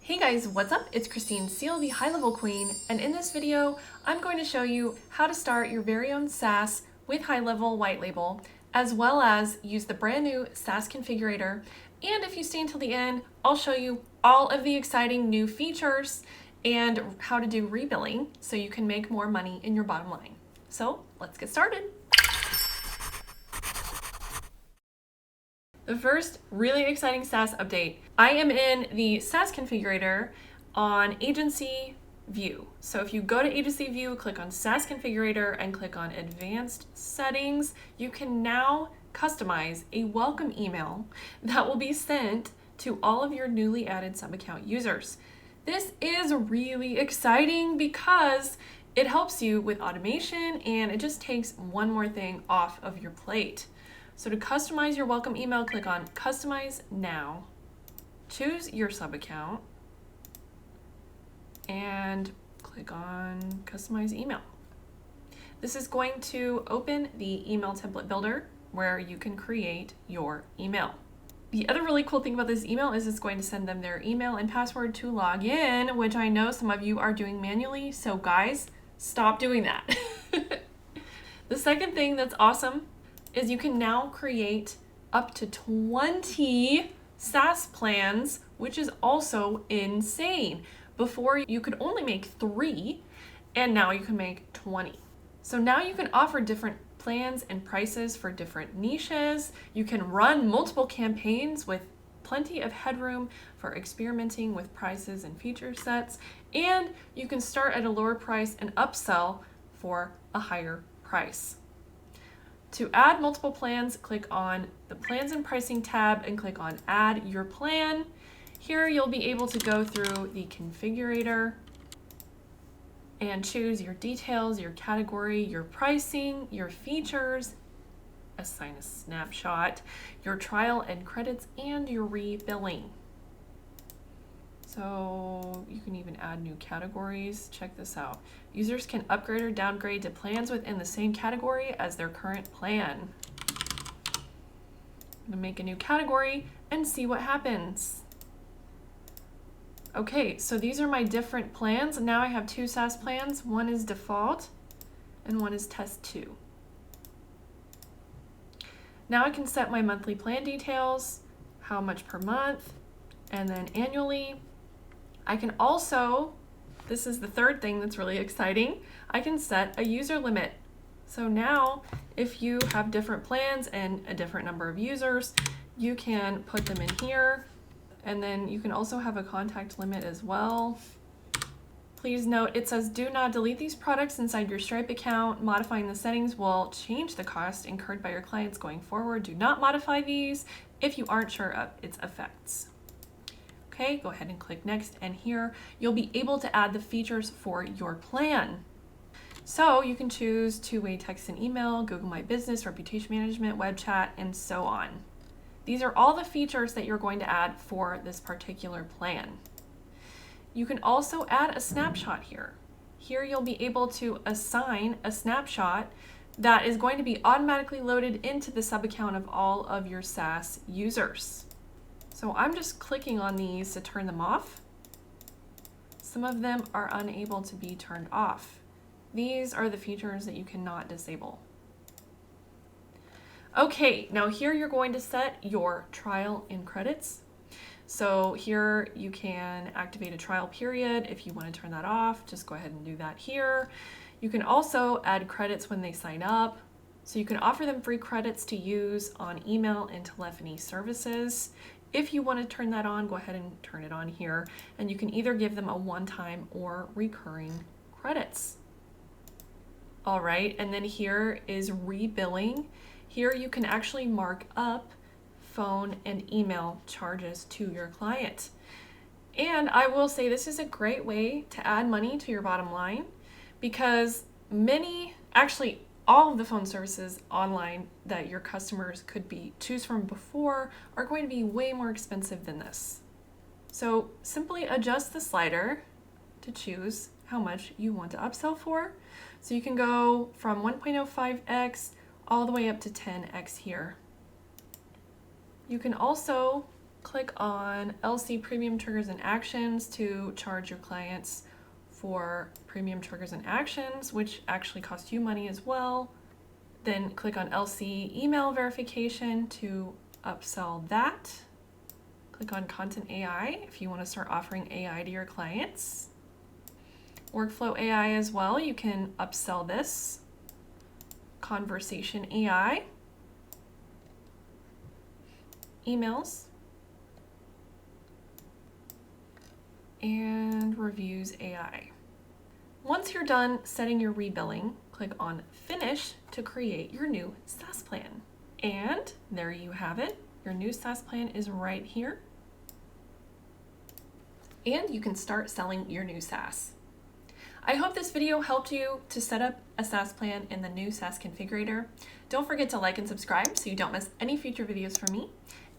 Hey guys, what's up? It's Christine, CLV High Level Queen, and in this video, I'm going to show you how to start your very own SaaS with High Level White Label, as well as use the brand new SaaS configurator. And if you stay until the end, I'll show you all of the exciting new features and how to do rebilling so you can make more money in your bottom line. So let's get started. The first really exciting SaaS update. I am in the SaaS configurator on Agency View. So if you go to Agency View, click on SaaS configurator and click on Advanced Settings, you can now customize a welcome email that will be sent to all of your newly added sub-account users. This is really exciting because it helps you with automation and it just takes one more thing off of your plate. So to customize your welcome email, click on Customize Now, choose your sub-account, and click on Customize Email. This is going to open the email template builder where you can create your email. The other really cool thing about this email is it's going to send them their email and password to log in, which I know some of you are doing manually, so guys, stop doing that. The second thing that's awesome is you can now create up to 20 SaaS plans, which is also insane. Before you could only make 3, and now you can make 20. So now you can offer different plans and prices for different niches. You can run multiple campaigns with plenty of headroom for experimenting with prices and feature sets, and you can start at a lower price and upsell for a higher price. To add multiple plans, click on the Plans and Pricing tab and click on Add Your Plan. Here you'll be able to go through the configurator and choose your details, your category, your pricing, your features, assign a snapshot, your trial and credits, and your rebilling. So you can even add new categories. Check this out. Users can upgrade or downgrade to plans within the same category as their current plan. I'm gonna make a new category and see what happens. Okay, so these are my different plans. Now I have 2 SaaS plans. One is default and one is test 2. Now I can set my monthly plan details, how much per month, and then annually. I can also, this is the third thing that's really exciting, I can set a user limit. So now if you have different plans and a different number of users, you can put them in here, and then you can also have a contact limit as well. Please note, it says do not delete these products inside your Stripe account. Modifying the settings will change the cost incurred by your clients going forward. Do not modify these if you aren't sure of its effects. Okay, go ahead and click next, and here you'll be able to add the features for your plan. So you can choose two-way text and email, Google My Business, reputation management, web chat, and so on. These are all the features that you're going to add for this particular plan. You can also add a snapshot here. Here you'll be able to assign a snapshot that is going to be automatically loaded into the sub-account of all of your SaaS users. So I'm just clicking on these to turn them off. Some of them are unable to be turned off. These are the features that you cannot disable. Okay, now here you're going to set your trial and credits. So here you can activate a trial period. If you want to turn that off, just go ahead and do that here. You can also add credits when they sign up. So you can offer them free credits to use on email and telephony services. If you want to turn that on, go ahead and turn it on here, and you can either give them a one-time or recurring credits. All right, and then here is rebilling. Here you can actually mark up phone and email charges to your client. And I will say this is a great way to add money to your bottom line, because actually all of the phone services online that your customers could choose from before are going to be way more expensive than this. So simply adjust the slider to choose how much you want to upsell for. So you can go from 1.05x all the way up to 10x here. You can also click on LC Premium Triggers and Actions to charge your clients for premium triggers and actions, which actually cost you money as well. Then click on LC Email Verification to upsell that. Click on Content AI if you want to start offering AI to your clients. Workflow AI as well, you can upsell this. Conversation AI. Emails. And Reviews AI. Once you're done setting your rebilling, click on Finish to create your new SaaS plan. And there you have it. Your new SaaS plan is right here. And you can start selling your new SaaS. I hope this video helped you to set up a SaaS plan in the new SaaS configurator. Don't forget to like and subscribe so you don't miss any future videos from me.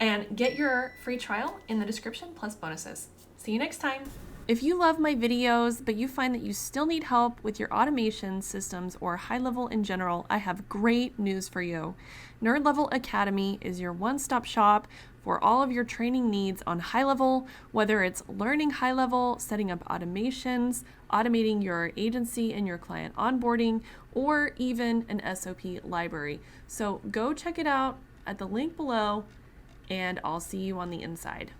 And get your free trial in the description plus bonuses. See you next time. If you love my videos, but you find that you still need help with your automation systems or high level in general, I have great news for you. Nerd Level Academy is your one-stop shop for all of your training needs on high level, whether it's learning high level, setting up automations, automating your agency and your client onboarding, or even an SOP library. So go check it out at the link below, and I'll see you on the inside.